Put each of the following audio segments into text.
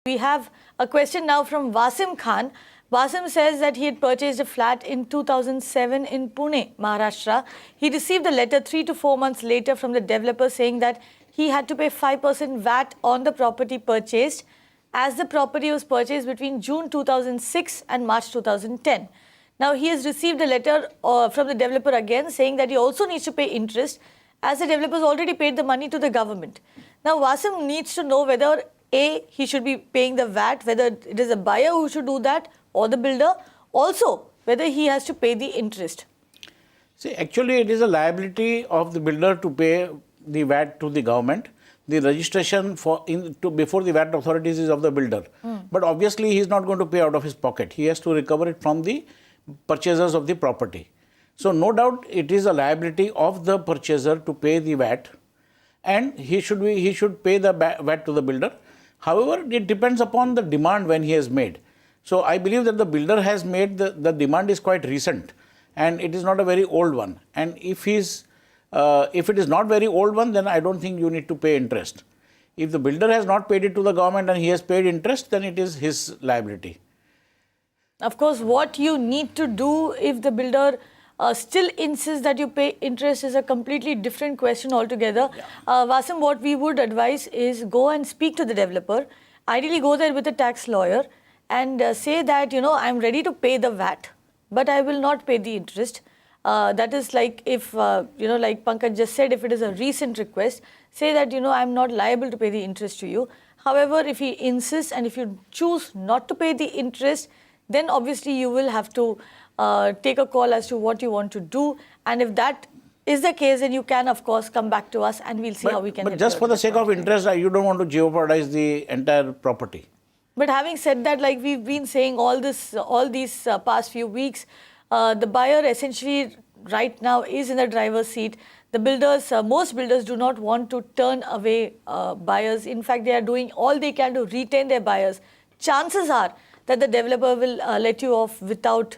We have a question now from Wasim Khan. Wasim says that he had purchased a flat in 2007 in Pune, Maharashtra. He received a letter 3 to 4 months later from the developer saying that he had to pay 5% VAT on the property purchased, as the property was purchased between June 2006 and March 2010. Now, he has received a letter from the developer again saying that he also needs to pay interest, as the developer has already paid the money to the government. Now, Wasim needs to know whether A, he should be paying the VAT, whether it is a buyer who should do that or the builder. Also, whether he has to pay the interest. See, actually it is a liability of the builder to pay the VAT to the government. The registration before the VAT authorities is of the builder. But obviously he is not going to pay out of his pocket. He has to recover it from the purchasers of the property. So no doubt it is a liability of the purchaser to pay the VAT, and he should pay the VAT to the builder. However, it depends upon the demand when he has made. So I believe that the builder has made the demand is quite recent, and it is not a very old one. And if it is not very old one, then I don't think you need to pay interest. If the builder has not paid it to the government and he has paid interest, then it is his liability. Of course, what you need to do if the builder still insists that you pay interest is a completely different question altogether. Yeah. Wasim, what we would advise is go and speak to the developer. Ideally, go there with a tax lawyer and say that, I'm ready to pay the VAT, but I will not pay the interest. That is like if, like Pannkaj just said, if it is a recent request, say that, I'm not liable to pay the interest to you. However, if he insists and if you choose not to pay the interest, then obviously you will have to take a call as to what you want to do. And if that is the case, then you can, of course, come back to us and we'll see how we can. But just for the sake of interest, you don't want to jeopardize the entire property. But having said that, like we've been saying all these past few weeks, the buyer essentially right now is in the driver's seat. The builders, most builders do not want to turn away buyers. In fact, they are doing all they can to retain their buyers. Chances are that the developer will let you off without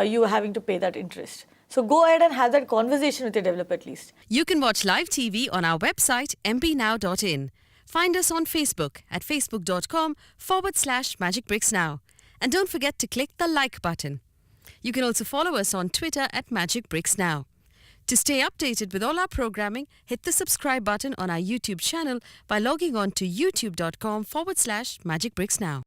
you having to pay that interest. So go ahead and have that conversation with the developer at least. You can watch live TV on our website mpnow.in. Find us on Facebook at facebook.com/magicbricksnow. And don't forget to click the like button. You can also follow us on Twitter at magicbricksnow. To stay updated with all our programming, hit the subscribe button on our YouTube channel by logging on to youtube.com/magicbricksnow.